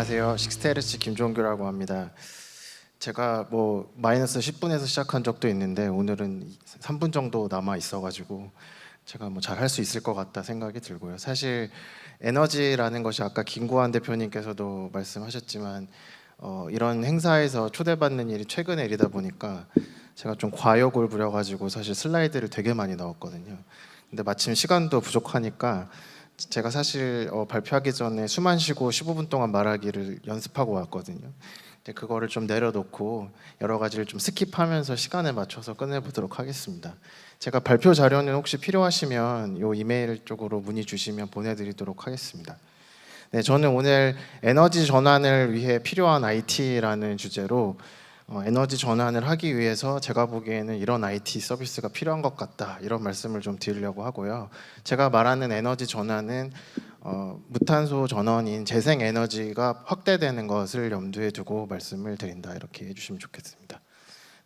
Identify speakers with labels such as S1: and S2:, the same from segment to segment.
S1: 안녕하세요. 식스테르치 김종규라고 합니다. 제가 뭐 마이너스 10분에서 시작한 적도 있는데 오늘은 3분 정도 남아 있어가지고 제가 뭐 잘 할 수 있을 것 같다 생각이 들고요. 사실 에너지라는 것이 아까 김구한 대표님께서도 말씀하셨지만 이런 행사에서 초대받는 일이 최근의 일이다 보니까 제가 좀 과욕을 부려가지고 사실 슬라이드를 되게 많이 넣었거든요. 근데 마침 시간도 부족하니까 제가 사실 발표하기 전에 숨 안 쉬고 15분 동안 말하기를 연습하고 왔거든요. 근데 그거를 좀 내려놓고 여러 가지를 좀 스킵하면서 시간에 맞춰서 끝내보도록 하겠습니다. 제가 발표 자료는 혹시 필요하시면 이 이메일 쪽으로 문의 주시면 보내드리도록 하겠습니다. 네, 저는 오늘 에너지 전환을 위해 필요한 IT라는 주제로 에너지 전환을 하기 위해서 제가 보기에는 이런 IT 서비스가 필요한 것 같다 이런 말씀을 좀 드리려고 하고요. 제가 말하는 에너지 전환은 무탄소 전원인 재생 에너지가 확대되는 것을 염두에 두고 말씀을 드린다 이렇게 해주시면 좋겠습니다.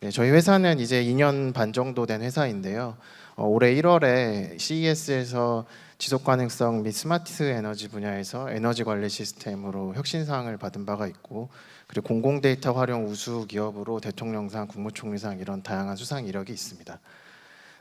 S1: 네, 저희 회사는 이제 2년 반 정도 된 회사인데요. 올해 1월에 CES에서 지속 가능성 및 스마트 에너지 분야에서 에너지 관리 시스템으로 혁신상을 받은 바가 있고, 그리고 공공 데이터 활용 우수 기업으로 대통령상, 국무총리상 이런 다양한 수상 이력이 있습니다.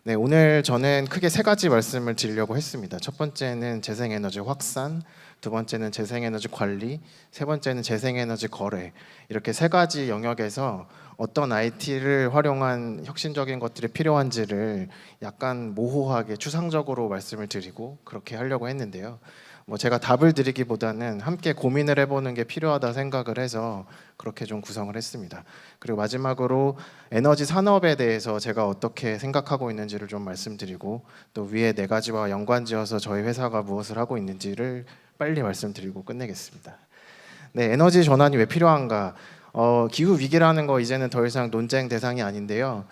S1: 네, 오늘 저는 크게 세 가지 말씀을 드리려고 했습니다. 첫 번째는 재생에너지 확산, 두 번째는 재생에너지 관리, 세 번째는 재생에너지 거래. 이렇게 세 가지 영역에서 어떤 IT를 활용한 혁신적인 것들이 필요한지를 약간 모호하게 추상적으로 말씀을 드리고 그렇게 하려고 했는데요. 뭐 제가 답을 드리기보다는 함께 고민을 해보는 게 필요하다 생각을 해서 그렇게 좀 구성을 했습니다. 그리고 마지막으로 에너지 산업에 대해서 제가 어떻게 생각하고 있는지를 좀 말씀드리고, 또 위에 네 가지와 연관지어서 저희 회사가 무엇을 하고 있는지를 빨리 말씀드리고 끝내겠습니다. 네, 에너지 전환이 왜 필요한가? 기후 위기라는 거 이제는 더 이상 논쟁 대상이 아닌데요.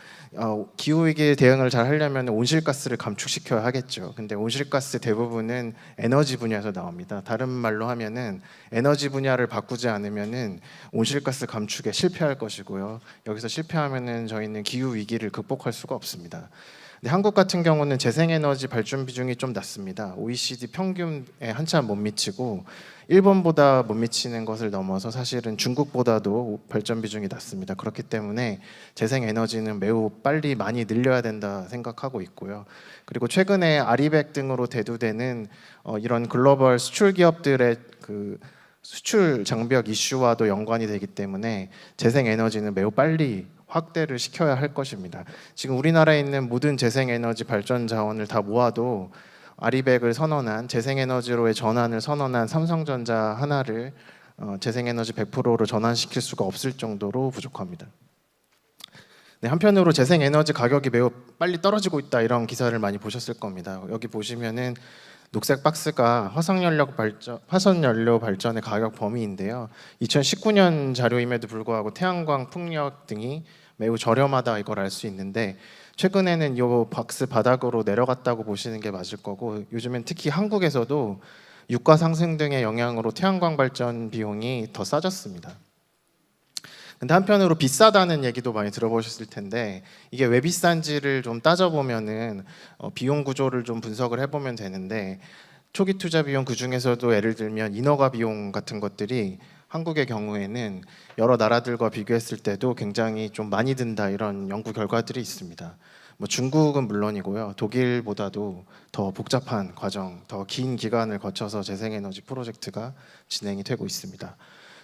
S1: 기후 위기 대응을 잘 하려면 온실가스를 감축시켜야 하겠죠. 근데 온실가스 대부분은 에너지 분야에서 나옵니다. 다른 말로 하면은 에너지 분야를 바꾸지 않으면은 온실가스 감축에 실패할 것이고요. 여기서 실패하면은 저희는 기후 위기를 극복할 수가 없습니다. 근데 한국 같은 경우는 재생에너지 발전 비중이 좀 낮습니다. OECD 평균에 한참 못 미치고 일본보다 못 미치는 것을 넘어서 사실은 중국보다도 발전 비중이 낮습니다. 그렇기 때문에 재생에너지는 매우 빨리 많이 늘려야 된다 생각하고 있고요. 그리고 최근에 아리백 등으로 대두되는 이런 글로벌 수출 기업들의 그 수출 장벽 이슈와도 연관이 되기 때문에 재생에너지는 매우 빨리 확대를 시켜야 할 것입니다. 지금 우리나라에 있는 모든 재생에너지 발전 자원을 다 모아도 아리백을 선언한 재생에너지로의 전환을 선언한 삼성전자 하나를 재생에너지 100%로 전환시킬 수가 없을 정도로 부족합니다. 네, 한편으로 재생에너지 가격이 매우 빨리 떨어지고 있다 이런 기사를 많이 보셨을 겁니다. 여기 보시면은 녹색 박스가 화석연료 발전의 가격 범위인데요. 2019년 자료임에도 불구하고 태양광, 풍력 등이 매우 저렴하다 이걸 알 수 있는데, 최근에는 이 박스 바닥으로 내려갔다고 보시는 게 맞을 거고, 요즘엔 특히 한국에서도 유가 상승 등의 영향으로 태양광 발전 비용이 더 싸졌습니다. 근데 한편으로 비싸다는 얘기도 많이 들어보셨을 텐데, 이게 왜 비싼지를 좀 따져보면은 비용 구조를 좀 분석을 해보면 되는데, 초기 투자 비용 그 중에서도 예를 들면 인허가 비용 같은 것들이 한국의 경우에는 여러 나라들과 비교했을 때도 굉장히 좀 많이 든다 이런 연구 결과들이 있습니다. 뭐 중국은 물론이고요, 독일보다도 더 복잡한 과정, 더 긴 기간을 거쳐서 재생에너지 프로젝트가 진행이 되고 있습니다.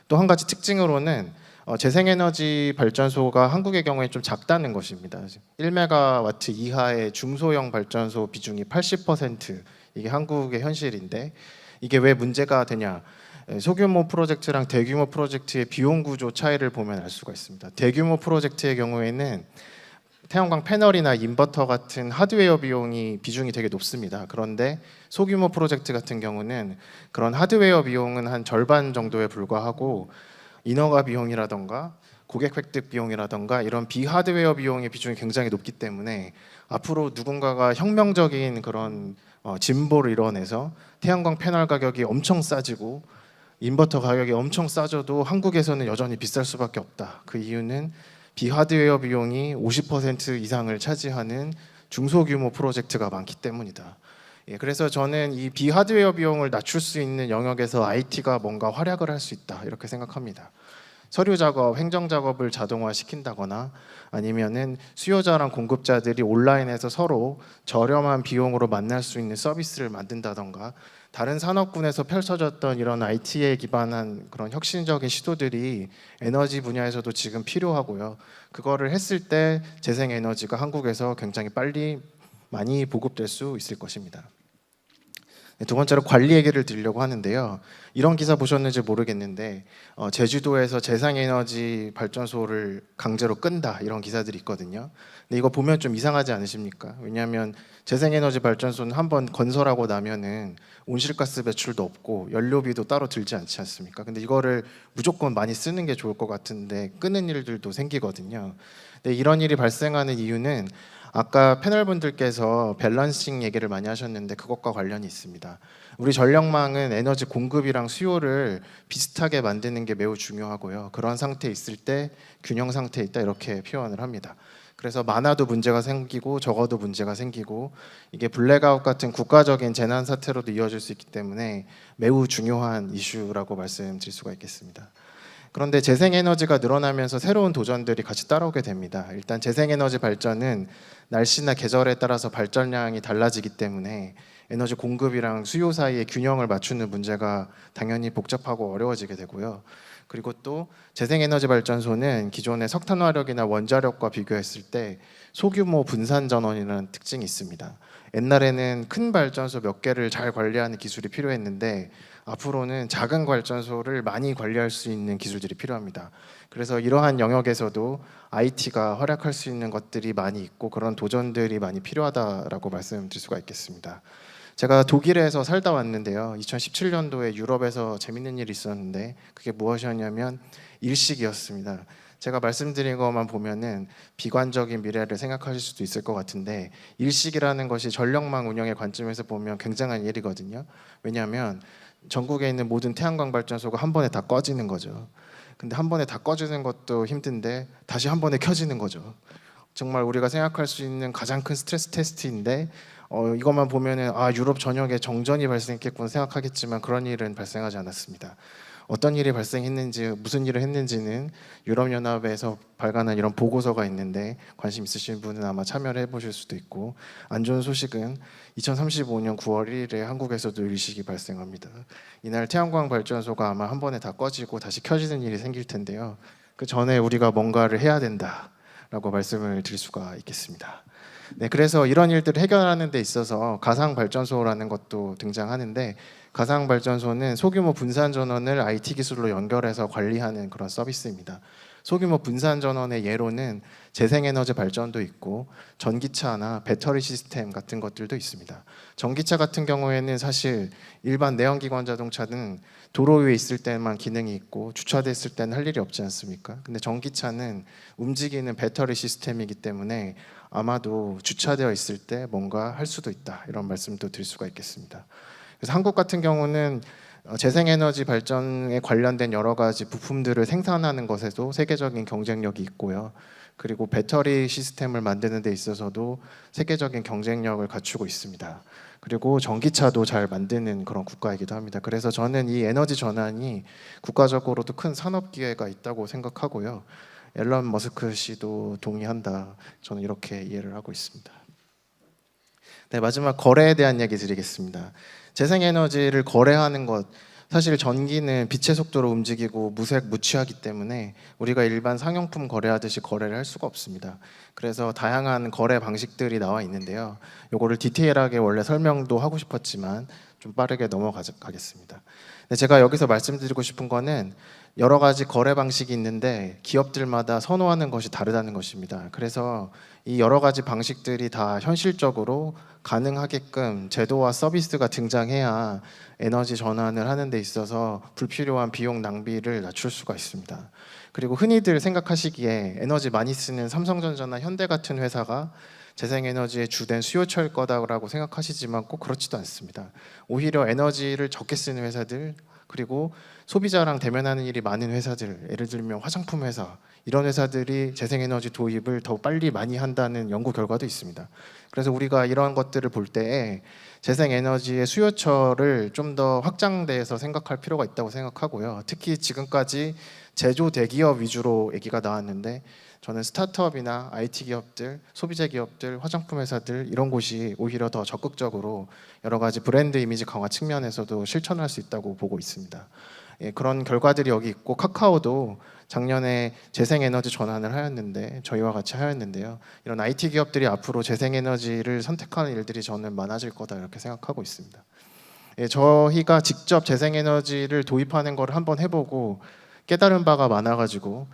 S1: 또 한 가지 특징으로는 재생에너지 발전소가 한국의 경우에 좀 작다는 것입니다. 1메가와트 이하의 중소형 발전소 비중이 80%, 이게 한국의 현실인데, 이게 왜 문제가 되냐? 소규모 프로젝트랑 대규모 프로젝트의 비용 구조 차이를 보면 알 수가 있습니다. 대규모 프로젝트의 경우에는 태양광 패널이나 인버터 같은 하드웨어 비중이 되게 높습니다. 그런데 소규모 프로젝트 같은 경우는 그런 하드웨어 비용은 한 절반 정도에 불과하고, 인허가 비용이라던가 고객 획득 비용이라던가 이런 비하드웨어 비용의 비중이 굉장히 높기 때문에 앞으로 누군가가 혁명적인 그런 진보를 이뤄내서 태양광 패널 가격이 엄청 싸지고 인버터 가격이 엄청 싸져도 한국에서는 여전히 비쌀 수밖에 없다. 그 이유는 비하드웨어 비용이 50% 이상을 차지하는 중소규모 프로젝트가 많기 때문이다. 예, 그래서 저는 이 비하드웨어 비용을 낮출 수 있는 영역에서 IT가 뭔가 활약을 할 수 있다 이렇게 생각합니다. 서류 작업, 행정 작업을 자동화 시킨다거나 아니면은 수요자랑 공급자들이 온라인에서 서로 저렴한 비용으로 만날 수 있는 서비스를 만든다던가 다른 산업군에서 펼쳐졌던 이런 IT에 기반한 그런 혁신적인 시도들이 에너지 분야에서도 지금 필요하고요. 그거를 했을 때 재생에너지가 한국에서 굉장히 빨리 많이 보급될 수 있을 것입니다. 두 번째로 관리 얘기를 드리려고 하는데요. 이런 기사 보셨는지 모르겠는데 제주도에서 재생에너지 발전소를 강제로 끈다 이런 기사들이 있거든요. 근데 이거 보면 좀 이상하지 않으십니까? 왜냐하면 재생에너지 발전소는 한번 건설하고 나면은 온실가스 배출도 없고 연료비도 따로 들지 않지 않습니까? 근데 이거를 무조건 많이 쓰는 게 좋을 것 같은데 끄는 일들도 생기거든요. 근데 이런 일이 발생하는 이유는 아까 패널분들께서 밸런싱 얘기를 많이 하셨는데 그것과 관련이 있습니다. 우리 전력망은 에너지 공급이랑 수요를 비슷하게 만드는 게 매우 중요하고요. 그런 상태에 있을 때 균형 상태에 있다 이렇게 표현을 합니다. 그래서 많아도 문제가 생기고 적어도 문제가 생기고 이게 블랙아웃 같은 국가적인 재난 사태로도 이어질 수 있기 때문에 매우 중요한 이슈라고 말씀드릴 수가 있겠습니다. 그런데 재생에너지가 늘어나면서 새로운 도전들이 같이 따라오게 됩니다. 일단 재생에너지 발전은 날씨나 계절에 따라서 발전량이 달라지기 때문에 에너지 공급이랑 수요 사이의 균형을 맞추는 문제가 당연히 복잡하고 어려워지게 되고요. 그리고 또 재생에너지 발전소는 기존의 석탄화력이나 원자력과 비교했을 때 소규모 분산 전원이라는 특징이 있습니다. 옛날에는 큰 발전소 몇 개를 잘 관리하는 기술이 필요했는데 앞으로는 작은 발전소를 많이 관리할 수 있는 기술들이 필요합니다. 그래서 이러한 영역에서도 IT가 활약할 수 있는 것들이 많이 있고 그런 도전들이 많이 필요하다라고 말씀드릴 수가 있겠습니다. 제가 독일에서 살다 왔는데요. 2017년도에 유럽에서 재밌는 일이 있었는데 그게 무엇이었냐면 일식이었습니다. 제가 말씀드린 것만 보면은 비관적인 미래를 생각하실 수도 있을 것 같은데 일식이라는 것이 전력망 운영의 관점에서 보면 굉장한 일이거든요. 왜냐하면 전국에 있는 모든 태양광 발전소가 한 번에 다 꺼지는 거죠. 근데 한 번에 다 꺼지는 것도 힘든데 다시 한 번에 켜지는 거죠. 정말 우리가 생각할 수 있는 가장 큰 스트레스 테스트인데 이것만 보면은 유럽 전역에 정전이 발생했겠구나 생각하겠지만 그런 일은 발생하지 않았습니다. 어떤 일이 발생했는지 무슨 일을 했는지는 유럽연합에서 발간한 이런 보고서가 있는데 관심 있으신 분은 아마 참여를 해보실 수도 있고 안 좋은 소식은 2035년 9월 1일에 한국에서도 일식이 발생합니다. 이날 태양광 발전소가 아마 한 번에 다 꺼지고 다시 켜지는 일이 생길 텐데요. 그 전에 우리가 뭔가를 해야 된다라고 말씀을 드릴 수가 있겠습니다. 네, 그래서 이런 일들을 해결하는 데 있어서 가상 발전소라는 것도 등장하는데 가상 발전소는 소규모 분산 전원을 IT 기술로 연결해서 관리하는 그런 서비스입니다. 소규모 분산 전원의 예로는 재생에너지 발전도 있고 전기차나 배터리 시스템 같은 것들도 있습니다. 전기차 같은 경우에는 사실 일반 내연기관 자동차는 도로 위에 있을 때만 기능이 있고 주차됐을 때는 할 일이 없지 않습니까? 근데 전기차는 움직이는 배터리 시스템이기 때문에 아마도 주차되어 있을 때 뭔가 할 수도 있다 이런 말씀도 드릴 수가 있겠습니다. 그래서 한국 같은 경우는 재생에너지 발전에 관련된 여러 가지 부품들을 생산하는 것에도 세계적인 경쟁력이 있고요. 그리고 배터리 시스템을 만드는 데 있어서도 세계적인 경쟁력을 갖추고 있습니다. 그리고 전기차도 잘 만드는 그런 국가이기도 합니다. 그래서 저는 이 에너지 전환이 국가적으로도 큰 산업 기회가 있다고 생각하고요. 앨런 머스크 씨도 동의한다. 저는 이렇게 이해를 하고 있습니다. 네, 마지막 거래에 대한 얘기 드리겠습니다. 재생에너지를 거래하는 것, 사실 전기는 빛의 속도로 움직이고 무색 무취하기 때문에 우리가 일반 상용품 거래하듯이 거래를 할 수가 없습니다. 그래서 다양한 거래 방식들이 나와 있는데요. 요거를 디테일하게 원래 설명도 하고 싶었지만 좀 빠르게 넘어가겠습니다. 제가 여기서 말씀드리고 싶은 거는 여러 가지 거래 방식이 있는데 기업들마다 선호하는 것이 다르다는 것입니다. 그래서 이 여러 가지 방식들이 다 현실적으로 가능하게끔 제도와 서비스가 등장해야 에너지 전환을 하는 데 있어서 불필요한 비용 낭비를 낮출 수가 있습니다. 그리고 흔히들 생각하시기에 에너지 많이 쓰는 삼성전자나 현대 같은 회사가 재생에너지의 주된 수요처일 거다라고 생각하시지만 꼭 그렇지도 않습니다. 오히려 에너지를 적게 쓰는 회사들, 회사들, 그리고 소비자랑 대면하는 일이 많은 회사들, 예를 들면 화장품 회사, 이런 회사들이 재생에너지 도입을 더 빨리 많이 한다는 연구 결과도 있습니다. 그래서 우리가 이런 것들을 볼 때에 재생에너지의 수요처를 좀 더 확장돼서 생각할 필요가 있다고 생각하고요. 특히 지금까지 제조 대기업 위주로 얘기가 나왔는데, 저는 스타트업이나 IT 기업들, 소비재 기업들, 화장품 회사들, 이런 곳이 오히려 더 적극적으로 여러 가지 브랜드 이미지 강화 측면에서도 실천할 수 있다고 보고 있습니다. 예, 그런 결과들이 여기 있고, 카카오도 작년에 재생에너지 전환을 하였는데, 저희와 같이 하였는데요. 이런 IT 기업들이 앞으로 재생에너지를 선택하는 일들이 저는 많아질 거다, 이렇게 생각하고 있습니다. 예, 저희가 직접 재생에너지를 도입하는 걸 한번 해보고 깨달은 바가 많아가지고,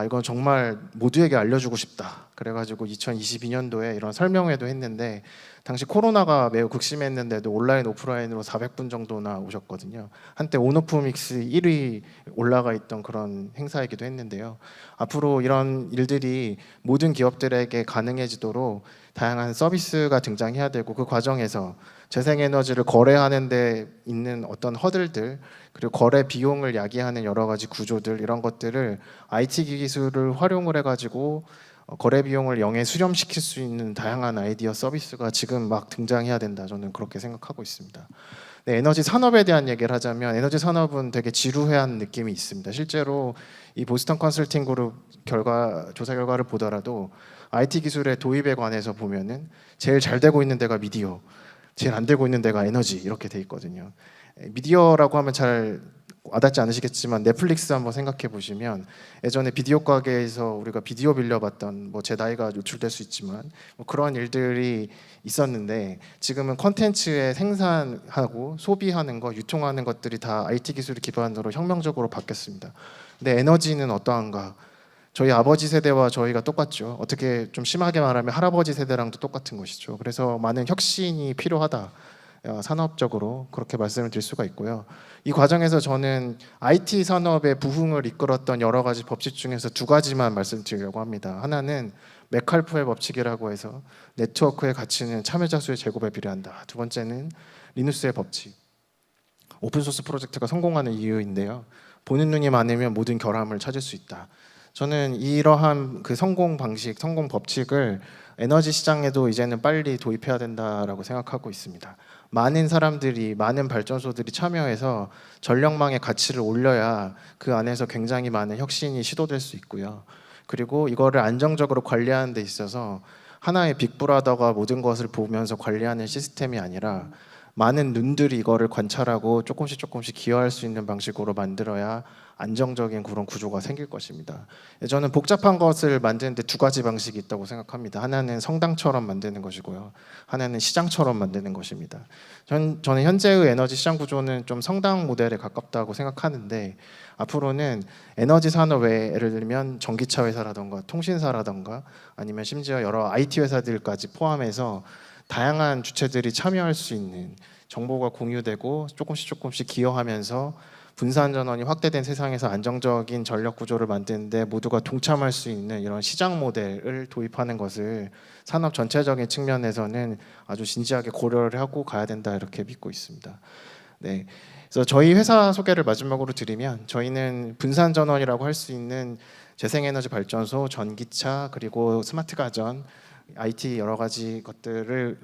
S1: 이건 정말 모두에게 알려주고 싶다. 그래가지고 2022년도에 이런 설명회도 했는데, 당시 코로나가 매우 극심했는데도 온라인 오프라인으로 400분 정도나 오셨거든요. 한때 온오프 믹스 1위 올라가 있던 그런 행사이기도 했는데요. 앞으로 이런 일들이 모든 기업들에게 가능해지도록 다양한 서비스가 등장해야 되고, 그 과정에서 재생에너지를 거래하는 데 있는 어떤 허들들, 그리고 거래 비용을 야기하는 여러 가지 구조들, 이런 것들을 IT 기술을 활용을 해가지고 거래 비용을 영에 수렴시킬 수 있는 다양한 아이디어 서비스가 지금 막 등장해야 된다, 저는 그렇게 생각하고 있습니다. 네, 에너지 산업에 대한 얘기를 하자면, 에너지 산업은 되게 지루해한 느낌이 있습니다. 실제로 이 보스턴 컨설팅 그룹 조사 결과를 보더라도 IT 기술의 도입에 관해서 보면은 제일 잘 되고 있는 데가 미디어, 제일 안 되고 있는 데가 에너지, 이렇게 돼 있거든요. 미디어라고 하면 잘 와닿지 않으시겠지만 넷플릭스 한번 생각해 보시면, 예전에 비디오 가게에서 우리가 비디오 빌려봤던, 뭐 제 나이가 노출될 수 있지만 뭐 그런 일들이 있었는데, 지금은 컨텐츠의 생산하고 소비하는 거, 유통하는 것들이 다 IT 기술 기반으로 혁명적으로 바뀌었습니다. 근데 에너지는 어떠한가? 저희 아버지 세대와 저희가 똑같죠. 어떻게 좀 심하게 말하면 할아버지 세대랑도 똑같은 것이죠. 그래서 많은 혁신이 필요하다, 산업적으로 그렇게 말씀을 드릴 수가 있고요. 이 과정에서 저는 IT 산업의 부흥을 이끌었던 여러 가지 법칙 중에서 두 가지만 말씀드리려고 합니다. 하나는 메칼프의 법칙이라고 해서 네트워크의 가치는 참여자 수의 제곱에 비례한다. 두 번째는 리누스의 법칙, 오픈소스 프로젝트가 성공하는 이유인데요. 보는 눈이 많으면 모든 결함을 찾을 수 있다. 저는 이러한 그 성공 방식, 성공 법칙을 에너지 시장에도 이제는 빨리 도입해야 된다라고 생각하고 있습니다. 많은 사람들이, 많은 발전소들이 참여해서 전력망의 가치를 올려야 그 안에서 굉장히 많은 혁신이 시도될 수 있고요. 그리고 이거를 안정적으로 관리하는 데 있어서 하나의 빅브라더가 모든 것을 보면서 관리하는 시스템이 아니라 많은 눈들이 이거를 관찰하고 조금씩 기여할 수 있는 방식으로 만들어야 안정적인 그런 구조가 생길 것입니다. 저는 복잡한 것을 만드는데 두 가지 방식이 있다고 생각합니다. 하나는 성당처럼 만드는 것이고요, 하나는 시장처럼 만드는 것입니다. 저는 현재의 에너지 시장 구조는 좀 성당 모델에 가깝다고 생각하는데, 앞으로는 에너지 산업 외에 예를 들면 전기차 회사라던가 통신사라던가 아니면 심지어 여러 IT 회사들까지 포함해서 다양한 주체들이 참여할 수 있는, 정보가 공유되고 조금씩 기여하면서 분산 전원이 확대된 세상에서 안정적인 전력 구조를 만드는데 모두가 동참할 수 있는 이런 시장 모델을 도입하는 것을 산업 전체적인 측면에서는 아주 진지하게 고려를 하고 가야 된다, 이렇게 믿고 있습니다. 네, 그래서 저희 회사 소개를 마지막으로 드리면, 저희는 분산 전원이라고 할 수 있는 재생에너지 발전소, 전기차, 그리고 스마트 가전, IT 여러 가지 것들을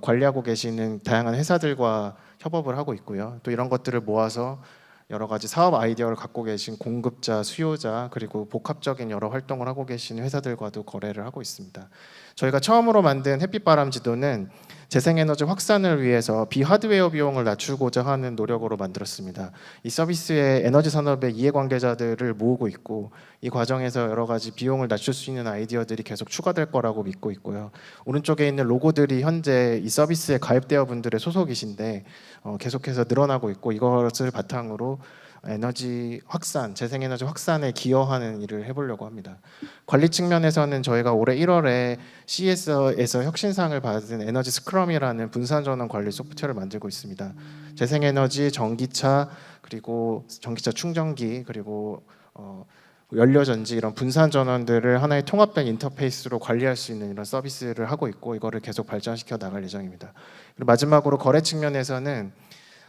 S1: 관리하고 계시는 다양한 회사들과 협업을 하고 있고요. 또 이런 것들을 모아서 여러 가지 사업 아이디어를 갖고 계신 공급자, 수요자, 그리고 복합적인 여러 활동을 하고 계신 회사들과도 거래를 하고 있습니다. 저희가 처음으로 만든 햇빛바람 지도는 재생에너지 확산을 위해서 비하드웨어 비용을 낮추고자 하는 노력으로 만들었습니다. 이 서비스의 에너지 산업의 이해관계자들을 모으고 있고, 이 과정에서 여러 가지 비용을 낮출 수 있는 아이디어들이 계속 추가될 거라고 믿고 있고요. 오른쪽에 있는 로고들이 현재 이 서비스에 가입되어 분들의 소속이신데 계속해서 늘어나고 있고, 이것을 바탕으로 에너지 확산, 재생에너지 확산에 기여하는 일을 해보려고 합니다. 관리 측면에서는 저희가 올해 1월에 CES에서 혁신상을 받은 에너지 스크럼이라는 분산전원 관리 소프트웨어를 만들고 있습니다. 재생에너지, 전기차, 그리고 전기차 충전기, 그리고 연료전지, 이런 분산 전원들을 하나의 통합된 인터페이스로 관리할 수 있는 이런 서비스를 하고 있고, 이거를 계속 발전시켜 나갈 예정입니다. 그리고 마지막으로 거래 측면에서는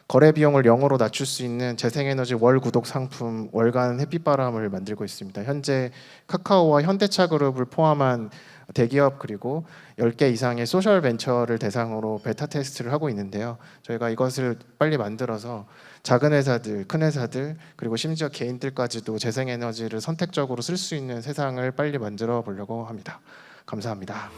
S1: 거래 비용을 0으로 낮출 수 있는 재생에너지 월 구독 상품 월간 햇빛바람을 만들고 있습니다. 현재 카카오와 현대차그룹을 포함한 대기업 그리고 10개 이상의 소셜 벤처를 대상으로 베타 테스트를 하고 있는데요. 저희가 이것을 빨리 만들어서 작은 회사들, 큰 회사들 그리고 심지어 개인들까지도 재생에너지를 선택적으로 쓸 수 있는 세상을 빨리 만들어 보려고 합니다. 감사합니다.